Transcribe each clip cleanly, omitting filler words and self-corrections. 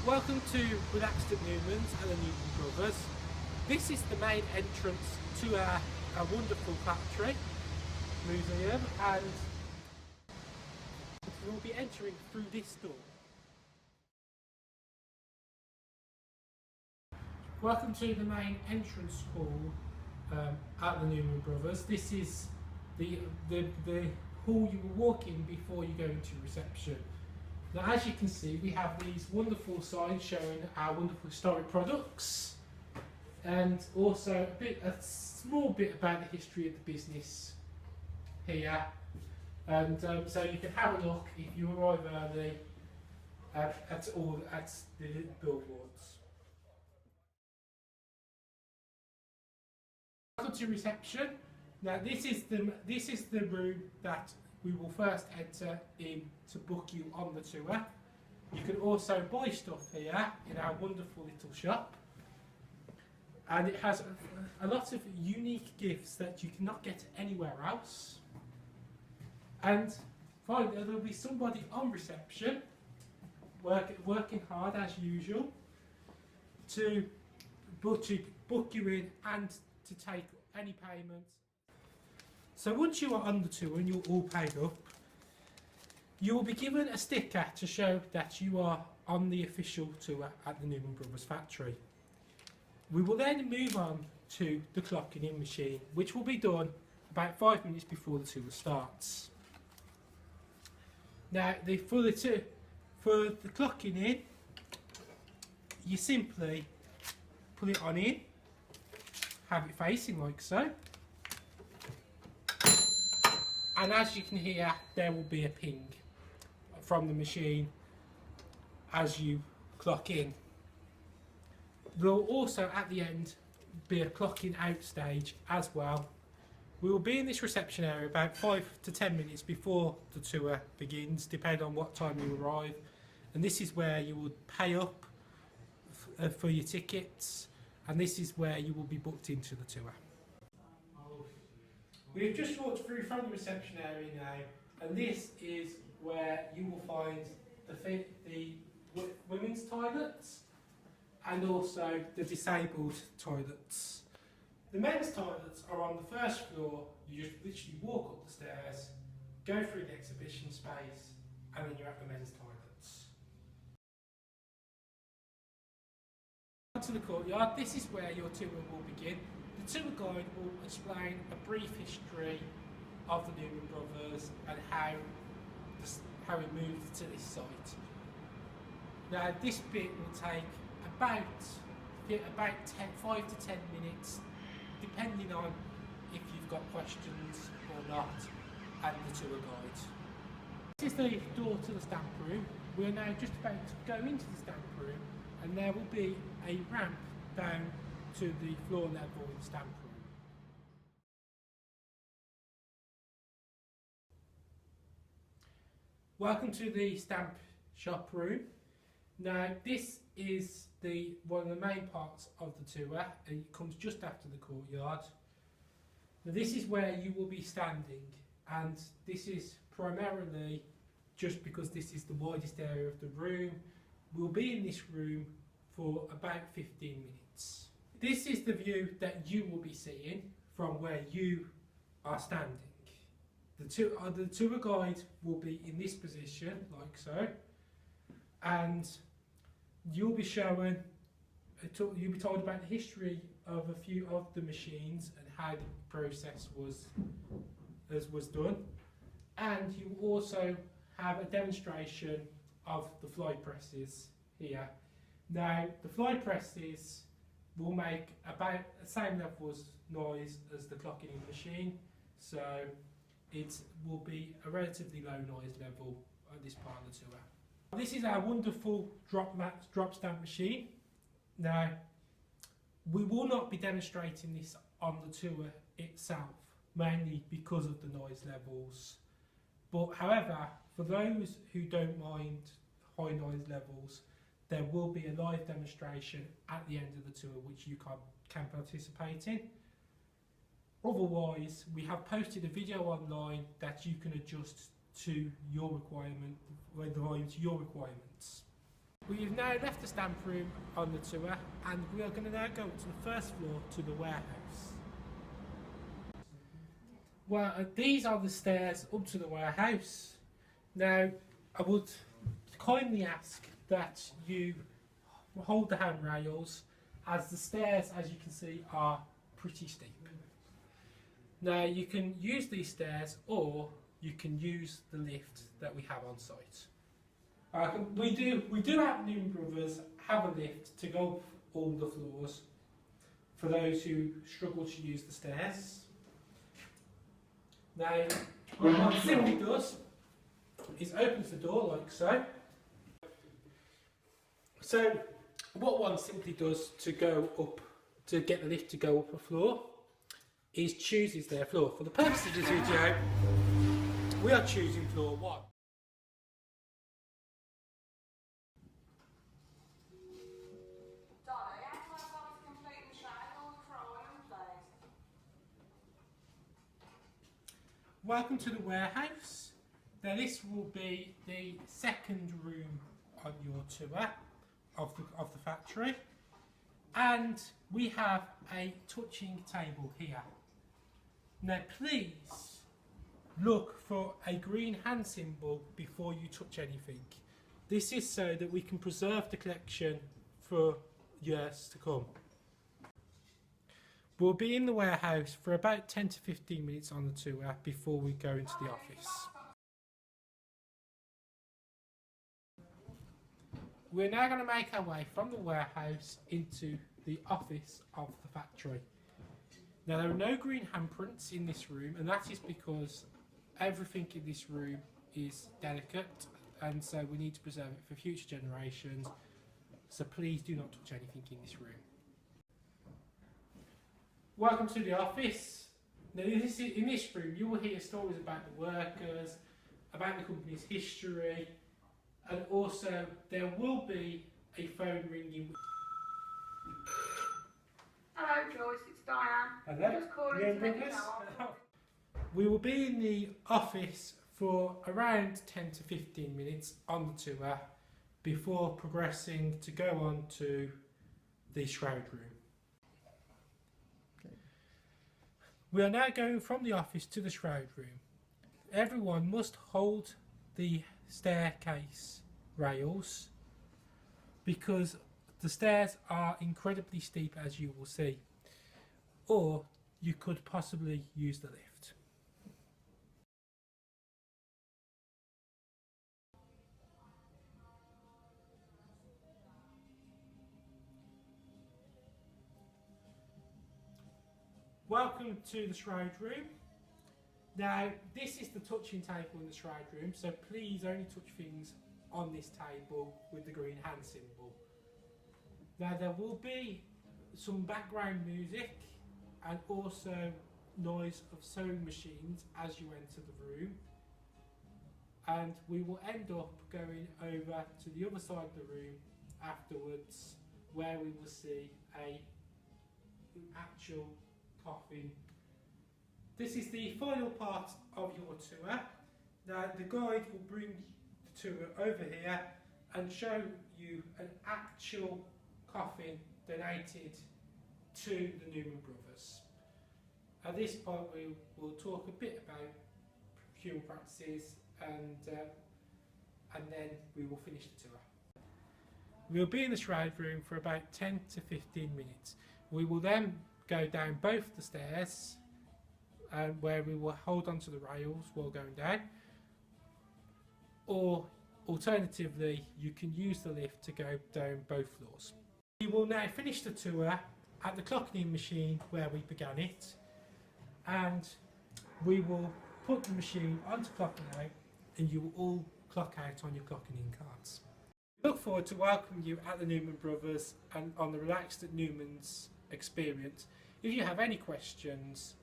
Welcome to Relaxed Newman's and the Newman Brothers. This is the main entrance to our wonderful factory museum, and we'll be entering through this door. Welcome to the main entrance hall at the Newman Brothers. This is the hall you will walk in before you go into reception. Now, as you can see, we have these wonderful signs showing our wonderful historic products, and also a small bit about the history of the business here. And so you can have a look if you arrive early at the billboards. Welcome to reception. Now, this is the room that we will first enter in to book you on the tour. You can also buy stuff here in our wonderful little shop, and it has a lot of unique gifts that you cannot get anywhere else. And finally, there will be somebody on reception working hard as usual to book you in and to take any payments. So once you are on the tour and you're all paid up, you will be given a sticker to show that you are on the official tour at the Newman Brothers factory. We will then move on to the clocking in machine, which will be done about 5 minutes before the tour starts. Now, for the clocking in, you simply put it on in, have it facing like so. And as you can hear, there will be a ping from the machine as you clock in. There will also at the end be a clocking out stage as well. We will be in this reception area about 5 to 10 minutes before the tour begins, depending on what time you arrive. And this is where you will pay up for your tickets, and this is where you will be booked into the tour. We've just walked through from the reception area now, and this is where you will find the women's toilets and also the disabled toilets. The men's toilets are on the first floor. You just literally walk up the stairs, go through the exhibition space, and then you're at the men's toilets. To the courtyard, this is where your tour will begin. The tour guide will explain a brief history of the Newman Brothers and how it moved to this site. Now, this bit will take about 5 to 10 minutes, depending on if you've got questions or not, and the tour guide. This is the door to the stamp room. We're now just about to go into the stamp room, and there will be a ramp down to the floor level in the stamp room. Welcome to the stamp shop room. Now, this is one of the main parts of the tour, and it comes just after the courtyard. Now, this is where you will be standing, and this is primarily just because this is the widest area of the room. We'll be in this room for about 15 minutes. This is the view that you will be seeing from where you are standing. The tour guide will be in this position, like so, and you'll be told about the history of a few of the machines and how the process was done, and you will also have a demonstration of the fly presses here. Now, the fly presses will make about the same level of noise as the clocking in machine, so it will be a relatively low noise level at this part of the tour. This is our wonderful drop stamp machine. Now, we will not be demonstrating this on the tour itself, mainly because of the noise levels. But however, for those who don't mind high noise levels, there will be a live demonstration at the end of the tour which you can participate in. Otherwise, we have posted a video online that you can adjust to your requirement, the volume to your requirements. We've now left the stamp room on the tour and we are going to now go up to the first floor to the warehouse. Well, these are the stairs up to the warehouse. Now, I would kindly ask that you hold the handrails as the stairs, as you can see, are pretty steep. Now, you can use these stairs or you can use the lift that we have on site. We do have Newman Brothers have a lift to go up all the floors for those who struggle to use the stairs. Now, what one simply does is opens the door like so. So, what one simply does to go up, to get the lift to go up a floor, is chooses their floor. For the purpose of this video, we are choosing floor 1. Welcome to the warehouse. Now this will be the second room on your tour of the factory, and we have a touching table here. Now please look for a green hand symbol before you touch anything. This is so that we can preserve the collection for years to come. We'll be in the warehouse for about 10 to 15 minutes on the tour before we go into the office. We're now going to make our way from the warehouse into the office of the factory. Now there are no green handprints in this room, and that is because everything in this room is delicate, and so we need to preserve it for future generations, so please do not touch anything in this room. Welcome to the office. Now in this room you will hear stories about the workers, about the company's history, and also there will be a phone ringing. Hello Joyce, it's Diane. Hello. Just calling to let you know. We will be in the office for around 10 to 15 minutes on the tour before progressing to go on to the shroud room. We are now going from the office to the shroud room. Everyone must hold the staircase rails because the stairs are incredibly steep, as you will see, or you could possibly use the lift. Welcome to the shroud room. Now this is the touching table in the shroud room, so please only touch things on this table with the green hand symbol. Now there will be some background music and also noise of sewing machines as you enter the room, and we will end up going over to the other side of the room afterwards where we will see an actual coffin. This is the final part of your tour. Now the guide will bring the tour over here and show you an actual coffin donated to the Newman Brothers. At this point we will talk a bit about funeral practices and then we will finish the tour. We will be in the shroud room for about 10 to 15 minutes. We will then go down both the stairs where we will hold onto the rails while going down, or alternatively you can use the lift to go down both floors. We will now finish the tour at the clocking in machine where we began it, and we will put the machine onto clocking out and you will all clock out on your clocking in cards. We look forward to welcoming you at the Newman Brothers and on the Relaxed Newman's Experience. If you have any questions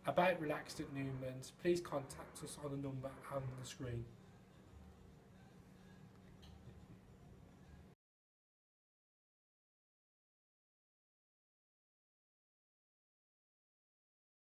about Relaxed at Newman's, please contact us on the number on the screen.